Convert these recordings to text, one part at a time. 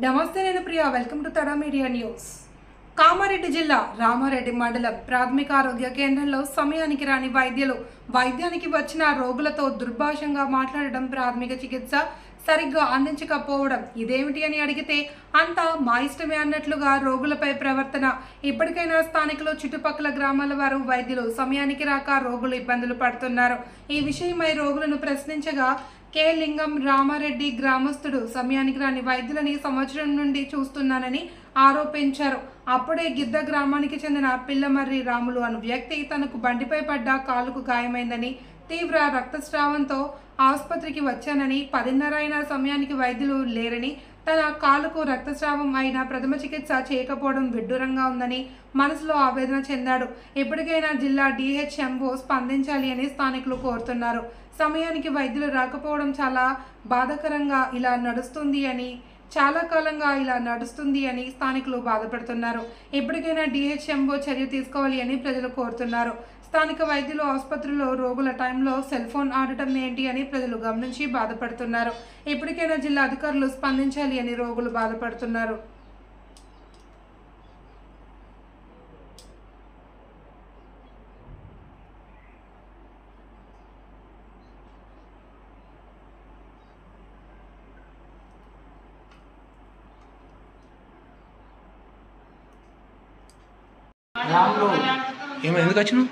నమస్తే నేను Priya welcome to Tada media news. Kamareddy జిల్లా రామారెడ్డి మండలం ప్రాథమిక ఆరోగ్య కేంద్రంలో సమయానికి రాని వైద్యానికి వచ్చిన రోగులతో దుర్భాషంగా మాట్లాడడం, ప్రాథమిక చికిత్స సరిగ్గా అందించకపోవడం ఇదేమిటి అని అడిగితే అంతా మా ఇష్టమే అన్నట్లుగా రోగులపై ప్రవర్తన. ఇప్పటికైనా స్థానికులు, చుట్టుపక్కల గ్రామాల వారు వైద్యులు సమయానికి రాక రోగులు ఇబ్బందులు పడుతున్నారు. ఈ విషయమై రోగులను ప్రశ్నించగా కె లింగం రామారెడ్డి గ్రామస్తుడు సమయానికి రాని వైద్యులని సంవత్సరం నుండి చూస్తున్నానని ఆరోపించారు. అప్పుడే గిద్ద గ్రామానికి చెందిన పిల్లమర్రి రాములు అను వ్యక్తి తనకు బండిపై పడ్డ కాలుకు గాయమైందని, తీవ్ర రక్తస్రావంతో ఆసుపత్రికి వచ్చానని, 10:30 అయిన సమయానికి వైద్యులు లేరని, తన కాలుకు రక్తస్రావం అయినా ప్రథమ చికిత్స చేయకపోవడం విడ్డూరంగా ఉందని మనసులో ఆవేదన చెందాడు. ఇప్పటికైనా జిల్లా DHMO స్పందించాలి అని స్థానికులు కోరుతున్నారు. సమయానికి వైద్యులు రాకపోవడం చాలా బాధాకరంగా చాలా కాలంగా ఇలా నడుస్తుంది అని స్థానికులు బాధపడుతున్నారు. ఇప్పటికైనా DHMO చర్య తీసుకోవాలి అని ప్రజలు కోరుతున్నారు. స్థానిక వైద్యులు ఆసుపత్రిలో రోగుల టైంలో సెల్ ఫోన్ ఆడటం ఏంటి అని ప్రజలు గమనించి బాధపడుతున్నారు. ఇప్పటికైనా జిల్లా అధికారులు స్పందించాలి అని రోగులు బాధపడుతున్నారు. ఏమో ఎందుకు వచ్చినావు?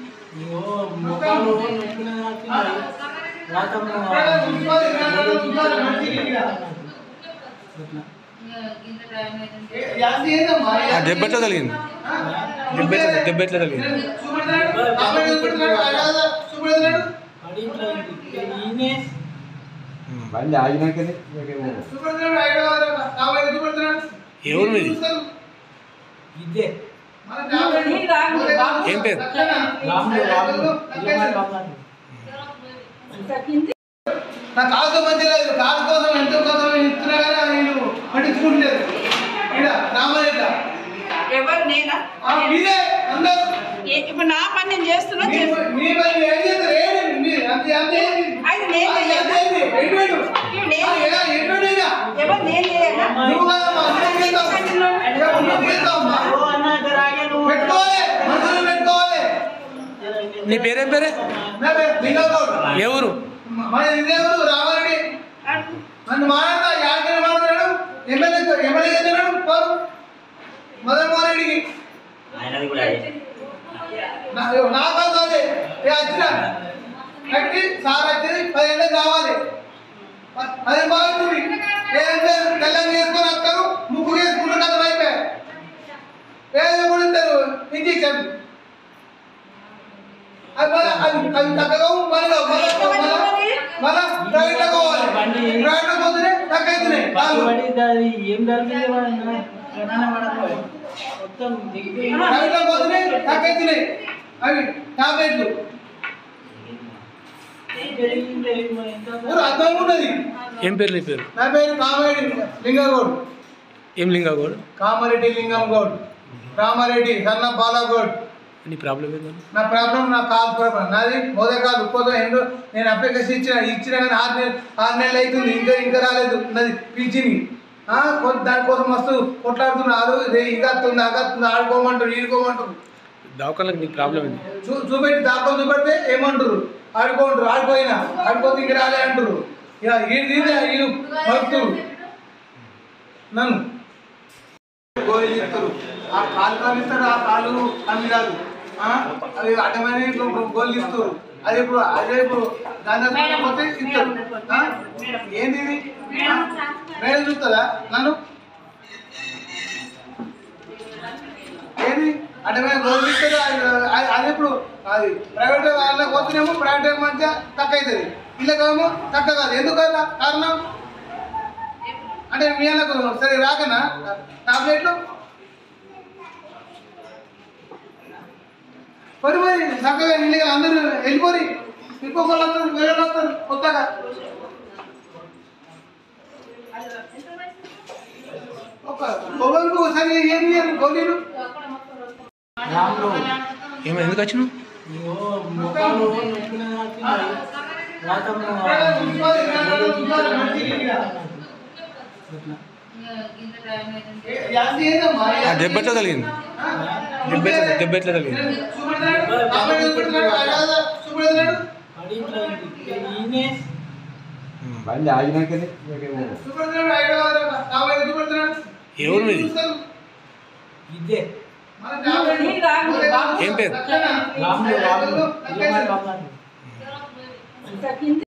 దెబ్బెట్లా తగిలింది? దెబ్బెట్లా తగిలింది? ఎవరు మీది? ఏం పేరు? నా కాసు మధ్య లేదు. కాసు కోసం ఎంతో కోసం ఇస్తున్నా కానీ నేను పట్టించుకుంటలేదు. ఇక్కడ రామారెడ్డి ఎవరు? నేనా? మీరే అందరూ. ఇప్పుడు నా పని నేను చేస్తున్నా. మీ పని ఏం చేస్తారు? ఎవరు? నేను చేయనా? నీ పేరేం పేరే? ఎవరు? రామారెడ్డి నన్ను మాట్లాడతా. యాడికి మాట్లాడాడు? ఎమ్మెల్యే చెందినాడు మదన్ మోహన్ రెడ్డికి. నా కాదు అదే వచ్చిన కట్టి సార్ వచ్చేది 10 ఏళ్ళకి కావాలి. అదే బాగుంటుంది. తెల్లని వేసుకొని వస్తారు, ముగ్గురు వేసుకుంటారు కదా అయిపోయారు. పేదలు కూడా ఇస్తారు ఇంజక్షన్. అవి తగ్గగా మళ్ళీ ప్రైవేట్లో పోవాలి. ప్రైవేట్లో పోతేనే తగ్గవుతున్నాయి. ప్రైవేట్లో పోతేనే తగ్గవుతున్నాయి అవి టాబ్లెట్లు. అర్థం ఉన్నది. ఏం పేరు? నీ పేరు? నా పేరు కామారెడ్డి లింగగౌడ్. ఏం లింగగౌడ్? కామారెడ్డి లింగం గౌడ్. రామారెడ్డి సన్న బాలగౌడ్. నీ ప్రాబ్లం ఏంటంటే? నా ప్రాబ్లం నా కాలు ప్రాబ్లం. నాది మోదే కాలు ఉప్పదో ఎండు. నేను అప్లికేషన్ ఇచ్చిన కానీ 6 నెలలు అవుతుంది. ఇంకా రాలేదు నాది పింఛని. దానికోసం మస్తు కొట్లాడుతున్నారు. ఇంకా అగత్తుంది, ఆడుకోమంటారు, ఈడుకోమంటారు. దవాఖానలకు నీకు ప్రాబ్లం ఏంటి? చూపెట్టి దాఖలు చూపెడితే ఏమంటారు? ఆడుకోంటారు. ఆడిపోతే ఇంక రాలే అంటారు. వీళ్ళు మలుపుతారు నన్ను. గోళీలు ఇస్తారు. ఆ కాలు ఇస్తారు. ఆ కాలు అన్ని కాదు. అవి అడ్డమైన గోళీలు ఇస్తారు. అదే ఇప్పుడు దాని పోతే ఇస్తారు. ఏంది ఇది? మేడం చూస్తుందా నన్ను? ఏంది అడ్డమైన గోళీలు ఇస్తారు. అది ఇప్పుడు అది ప్రైవేట్ వాళ్ళకి పోతేనేమో ప్రైవేట్ మంచిగా తక్కువ అవుతుంది. ఇళ్ళకేమో తక్కువ కాదు. ఎందుకన్నా కారణం అంటే మీ అన్నకు సరే రాకనా టాబ్లెట్లు పడిపోయి చక్కగా ఇల్లు అందరూ వెళ్ళిపోయి ఇంకొకళ్ళు వస్తారు, వేరే వస్తారు కొత్తగా. ఒక సరే ఏం చేయాలి గోళీలు? ఏమో ఎందుకు వచ్చినావు? యాసి ఏందమ్మా? ఆ దెబ్బ ఎట్లా తగిలింది? దెబ్బ ఎట్లా తగిలింది? చూపెడుతున్నాడు, కామెంట్ చూపెడుతున్నాడు, ఆయన చూపెడుతున్నాడు. బండి ఆగినాకనే చూపెడుతున్నాడు, ఆయన కామెంట్ చూపెడుతున్నాడు. ఎవరు మీది? చూస్తారు. ఇదే మన టాబ్లెట్ ఏం పేరు? లక్షణ. రాములు లక్షణ. రాములు